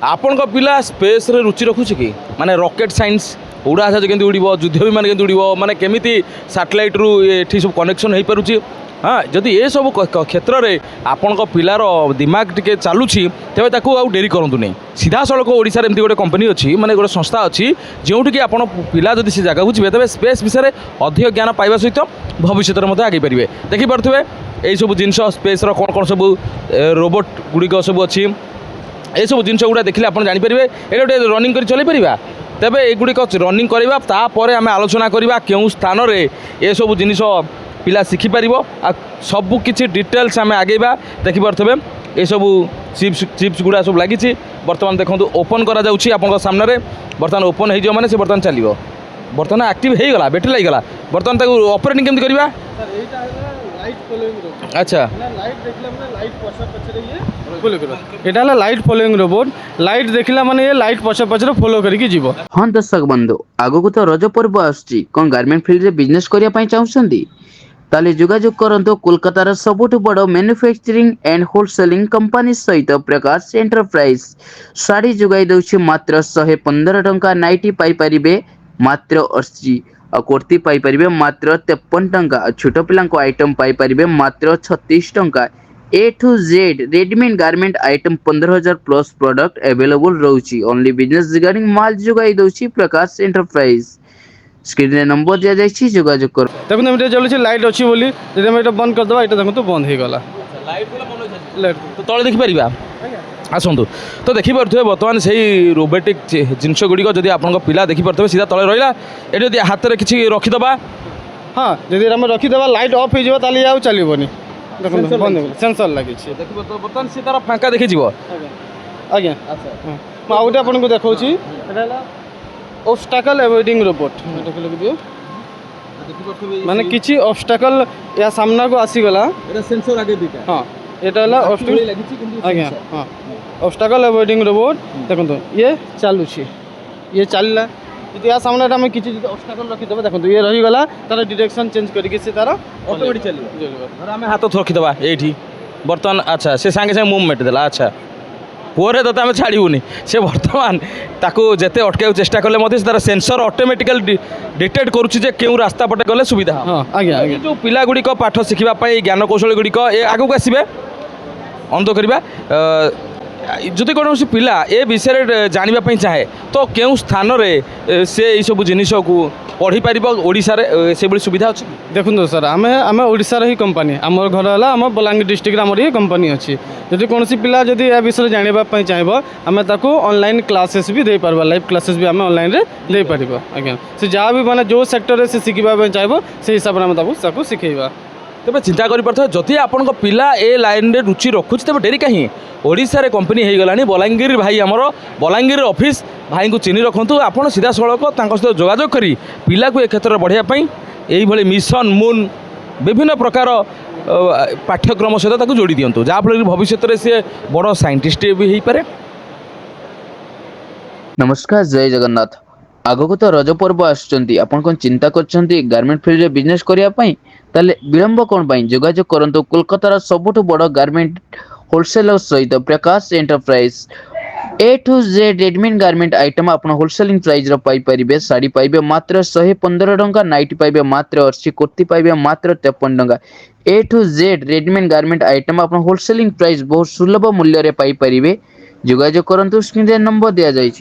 आपण पिला स्पेस रे रुचि रखुछि कि माने रॉकेट साइंस उड़ाजाहाज केमती उड़ीबो युद्ध विमान केमती उड़ीबो माने केमिति सैटेलाइट रु एठी सब कनेक्शन हो पारुछि। हाँ जदि ये सब क्षेत्र में आपण पिलार दिमाग टे चलुची तेज ताकू आउ डेरी करूँ नहीं सीधा सड़क ओडिशा एमती गोटे कंपनी अच्छी माने गोटे संस्था अच्छी जोटिकी आपण पिला जदि से जगह जी तेज स्पेस विषय अधिक ज्ञान पाइबा सहित भविष्य में आगे पारे देखी पारे यही सब जिन स्पेस कौन कौन सब रोबोट गुड़िक सब अच्छी ये सब जिन गुड़ा देखिए आप जानीपर ये गोटे रनिंग कर चल पार तेज युड़िक रनिंग करवा तापर आम आलोचना करवा क्यों स्थान में ये सब जिन पिला शिखिपर आ सबू किसी डिटेल्स आम आगेबा देखिपे ये सब चिप्स गुड़ा सब लगी बर्तमान देखो ओपन करा सामने बर्तमान ओपन हो मैंने बर्तमान चलो बर्तमान एक्टिव हो गला बैटरी लग गला बर्तमान ऑपरेटिंग केमती करवा अच्छा एटा लाइट फॉलोइंग रोबोट लाइट देखला माने ये लाइट पछे पछे फॉलो करके जीवो। हाँ दर्शक बंधु आगो तो रज पर्व आसुची कौन गारमेंट फील्ड रे बिजनेस करिया पई चाहउछंदी ताले जोगाजोग करंतो कोलकातार सबुठ बड़ मैन्युफैक्चरिंग एंड होलसेलिंग कंपनी सहित प्रकाश एंटरप्राइज साड़ी जोगाई दउछि मात्र 115 टंका नाइटी पाई परिबे मात्र 80 और कुर्ती पाई परिबे मात्र 53 टंका छोट पिलां को आइटम पाई परिबे मात्र 36 टंका A to Z readymade garment item 15,000 plus product available रहउछि ओनली बिजनेस रिगार्डिंग माल जोगाई दउछि प्रकाश एंटरप्राइज स्क्रीन रे नंबर दिया जाइछि जोगाजोग कर देखो हम चलुछि लाइट अछि बोली जदि हम एटा बंद कर दबा एटा देखो तो बंद हो गला लाइट पूरा बंद हो लाइट तो तळे देखि परिबा आसतु तो देखिपे बर्तमान से रोबोटिक जिनस गुड़िक जब आप पिला देखिपे सीधा तले रहा ये हाथ में किसी रखीदे हाँ जदि हम रखीदे लाइट ऑफ हो ताली आउ चलबनी देखो बंद सेंसर लगी बर्तमान सी तार फांका देखी आज्ञा अच्छा आउटे आपको देखी ऑब्स्टैकल अवॉइडिंग रोबोट माने किसी ऑब्स्टैकल या सामना को आसीगला सेंसर आगे दीटा हाँ यहाँ आज्ञा हाँ ऑब्स्टैकल अवॉइडिंग रोबोट देखो ये चलुची ये चलला यदि या सामने आम किसी ऑब्स्टैकल रखीदे देखो ये रहीगला तार डायरेक्शन चेंज करके से तार ऑटोमेटिक चलो आम हाथ रखीदे ये बर्तमान अच्छा से सांगे सांगे मुवमेंट देला अच्छा पुअरे तो आम छाड़ूनी से बर्तमान ताको जेते अटकाई चेष्टा कले तार सेंसर ऑटोमेटिकल डिटेक्ट करुच्ची क्यों रास्ता पटे गले सुविधा हाँ आज्ञा आज्ञा जो पिला गुड़िक पाठ शिखापी ज्ञान कौशल गुड़िक आगू आसबे अंत करवा जदि कौन पिला ए विषय जानापी चाहे तो क्यों स्थान में से सब जिन को पढ़ी पार ओडिशा रे से सुविधा अच्छी देखो सर आम आम ओडिशार ही कंपनी आम घर है आम बलांगीर डिस्ट्रिक्ट आम ये कंपनी अच्छी जदि कौन पिला जदि या विषय जानापी चाहिए आम ताको ऑनलाइन क्लासेस भी दे पारबा लाइव क्लासेस भी आम ऑनलाइन रे दे पारिबा आज्ञा से जहाँ भी माने जो सेक्टर से शिखा चाहिए से हिसाब से आम शिखेबा तेज चिंता कर जदि आपण पिला ए लाइन रे रुचि रखुच तेज डेरी कहीं ओडिशा रे कंपनी हो गलानी बलांगीर भाई आमर बलांगीर ऑफिस भाई को चिन्ह रखु आपड़ सीधा सड़क सहित जोगाजोग करी पिला को ए क्षेत्र बढ़ापी यही मिशन मून विभिन्न प्रकार पाठ्यक्रम सहित जोड़ी दिंतु जहाँफल भविष्य में सी बड़ साइंटिस्ट भी हो पारे। नमस्कार जय जगन्नाथ आगको तो रज पर्व आसुचंती आपण कोन चिंता करछंती गारमेंट फील्ड रे बिजनेस करिया पई ताले विलंब कोन पई जोगाजोग करंतो कोलकातार सबुठ बड़ गारमेंट होलसेलर सहित Prakash enterprise A to Z readymade garment item आपण होलसेलिंग प्राइस रो पाई परिबे साड़ी पाइबे मात्र 115 टंका नाइटी पाइबे मात्र 80 कुर्ती पाइबे मात्र 53 टंका A to Z readymade garment item आपण होलसेलिंग प्राइस बहुत सुलभ मूल्य रे पाई परिबे जोगाजोग करंतो स्क्रीन रे नंबर दिया जाइछि।